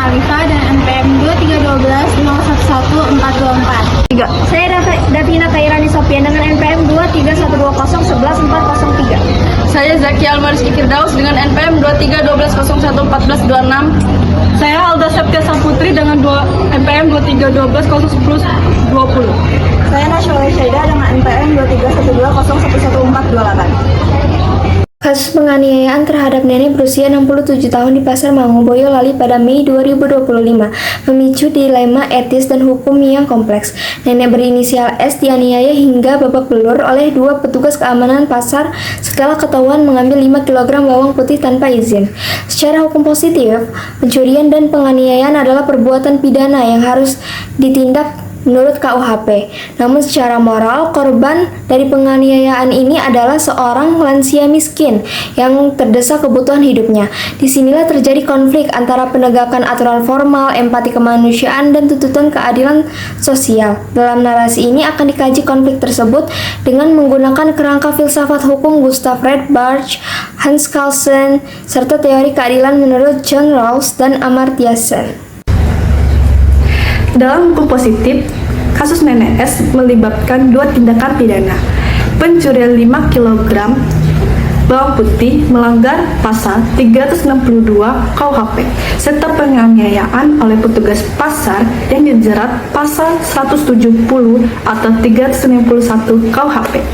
Alifa dan NPM 23120111424. 3. Saya Davina Kairani Sofian dengan NPM 23120111403. Saya Zaki Almariski Firdaus dengan NPM 2312011426. Saya Alda Septia Saputri dengan NPM 2312011020. Saya Nasyula Syaida dengan NPM 2312011428. Kasus penganiayaan terhadap nenek berusia 67 tahun di Pasar Mangu, Boyolali pada Mei 2025 memicu dilema etis dan hukum yang kompleks. Nenek berinisial S dianiaya hingga babak belur oleh dua petugas keamanan pasar setelah ketahuan mengambil 5 kg bawang putih tanpa izin. Secara hukum positif, pencurian dan penganiayaan adalah perbuatan pidana yang harus ditindak menurut KUHP. Namun secara moral, korban dari penganiayaan ini adalah seorang lansia miskin yang terdesak kebutuhan hidupnya. Disinilah terjadi konflik antara penegakan aturan formal, empati kemanusiaan, dan tuntutan keadilan sosial. Dalam narasi ini akan dikaji konflik tersebut dengan menggunakan kerangka filsafat hukum Gustav Fred Bartsch, Hans Kelsen, serta teori keadilan menurut John Rawls dan Amartya Sen. Dalam hukum positif, kasus Nenek S melibatkan dua tindakan pidana. Pencurian 5 kg bawang putih melanggar pasal 362 KUHP, serta penganiayaan oleh petugas pasar yang dijerat pasal 170 atau 391 KUHP.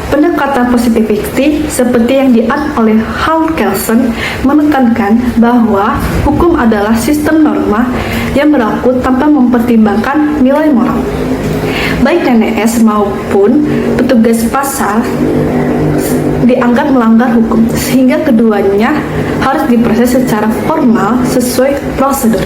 Pendekatan positivity seperti yang dianut oleh Hans Kelsen menekankan bahwa hukum adalah sistem norma yang berlaku tanpa mempertimbangkan nilai moral. Baik Nenek S maupun petugas pasar dianggap melanggar hukum, sehingga keduanya harus diproses secara formal sesuai prosedur.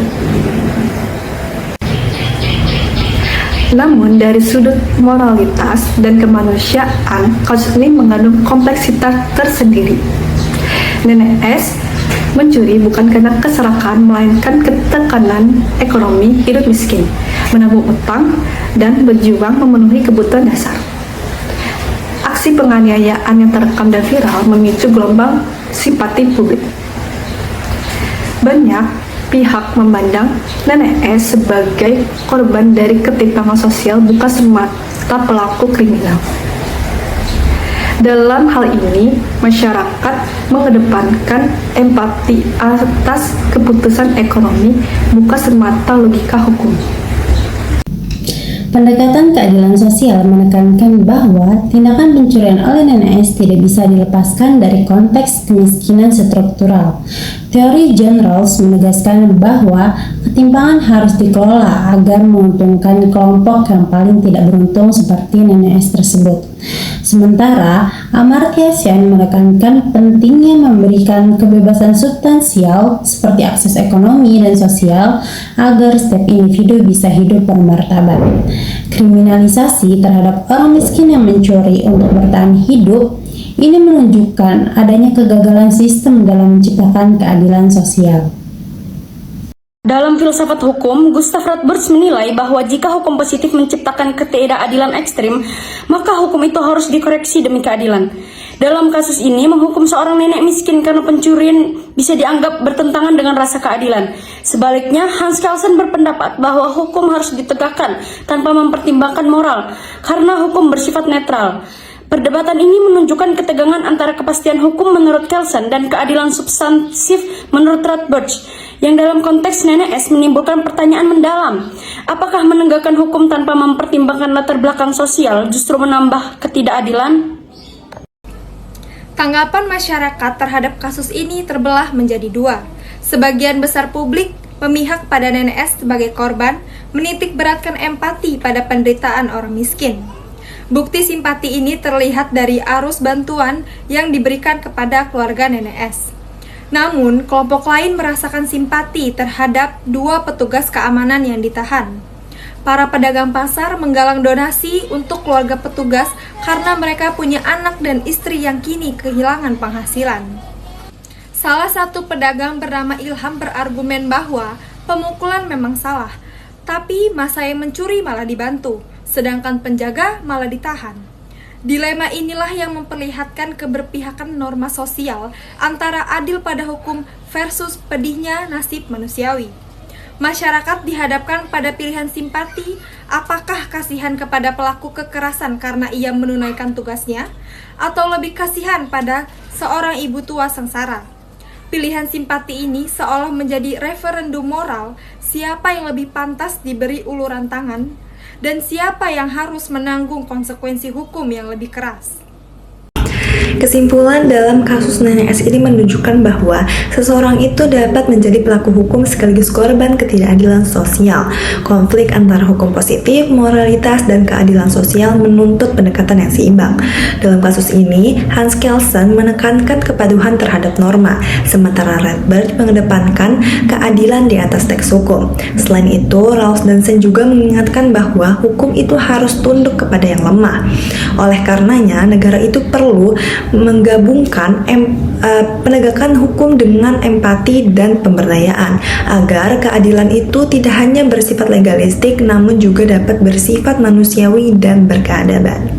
Namun dari sudut moralitas dan kemanusiaan, kasus ini mengandung kompleksitas tersendiri. Nenek S mencuri bukan karena keserakahan, melainkan ketekanan ekonomi, hidup miskin, menabung utang, dan berjuang memenuhi kebutuhan dasar. Aksi penganiayaan yang terekam dan viral memicu gelombang simpati publik. Banyak pihak memandang Nenek S sebagai korban dari ketimpangan sosial, bukan semata pelaku kriminal. Dalam hal ini, masyarakat mengedepankan empati atas keputusan ekonomi, bukan semata logika hukum. Pendekatan keadilan sosial menekankan bahwa tindakan pencurian oleh Nenek S tidak bisa dilepaskan dari konteks kemiskinan struktural. Teori John Rawls menegaskan bahwa ketimpangan harus dikelola agar menguntungkan kelompok yang paling tidak beruntung seperti Nenek S tersebut. Sementara, Amartya Sen menekankan pentingnya memberikan kebebasan substansial seperti akses ekonomi dan sosial agar setiap individu bisa hidup bermartabat. Kriminalisasi terhadap orang miskin yang mencuri untuk bertahan hidup ini menunjukkan adanya kegagalan sistem dalam menciptakan keadilan sosial. Dalam filsafat hukum, Gustav Fred Bartsch menilai bahwa jika hukum positif menciptakan ketidakadilan ekstrim, maka hukum itu harus dikoreksi demi keadilan. Dalam kasus ini, menghukum seorang nenek miskin karena pencurian bisa dianggap bertentangan dengan rasa keadilan. Sebaliknya, Hans Kelsen berpendapat bahwa hukum harus ditegakkan tanpa mempertimbangkan moral, karena hukum bersifat netral. Perdebatan ini menunjukkan ketegangan antara kepastian hukum menurut Kelsen dan keadilan substansif menurut Bartsch, yang dalam konteks Nenek S menimbulkan pertanyaan mendalam. Apakah menegakkan hukum tanpa mempertimbangkan latar belakang sosial justru menambah ketidakadilan? Tanggapan masyarakat terhadap kasus ini terbelah menjadi dua. Sebagian besar publik memihak pada Nenek S sebagai korban, menitik beratkan empati pada penderitaan orang miskin. Bukti simpati ini terlihat dari arus bantuan yang diberikan kepada keluarga Nenek S. Namun, kelompok lain merasakan simpati terhadap dua petugas keamanan yang ditahan. Para pedagang pasar menggalang donasi untuk keluarga petugas karena mereka punya anak dan istri yang kini kehilangan penghasilan. Salah satu pedagang bernama Ilham berargumen bahwa pemukulan memang salah, tapi masa yang mencuri malah dibantu, sedangkan penjaga malah ditahan. Dilema inilah yang memperlihatkan keberpihakan norma sosial antara adil pada hukum versus pedihnya nasib manusiawi. Masyarakat dihadapkan pada pilihan simpati, apakah kasihan kepada pelaku kekerasan karena ia menunaikan tugasnya, atau lebih kasihan pada seorang ibu tua sengsara. Pilihan simpati ini seolah menjadi referendum moral siapa yang lebih pantas diberi uluran tangan dan siapa yang harus menanggung konsekuensi hukum yang lebih keras. Kesimpulan dalam kasus Nenek S ini menunjukkan bahwa seseorang itu dapat menjadi pelaku hukum sekaligus korban ketidakadilan sosial. Konflik antara hukum positif, moralitas, dan keadilan sosial menuntut pendekatan yang seimbang. Dalam kasus ini, Hans Kelsen menekankan kepatuhan terhadap norma, sementara Radbert mengedepankan keadilan di atas teks hukum. Selain itu, Rawls dan Sen juga mengingatkan bahwa hukum itu harus tunduk kepada yang lemah. Oleh karenanya, negara itu perlu menggabungkan penegakan hukum dengan empati dan pemberdayaan agar keadilan itu tidak hanya bersifat legalistik namun juga dapat bersifat manusiawi dan berkeadaban.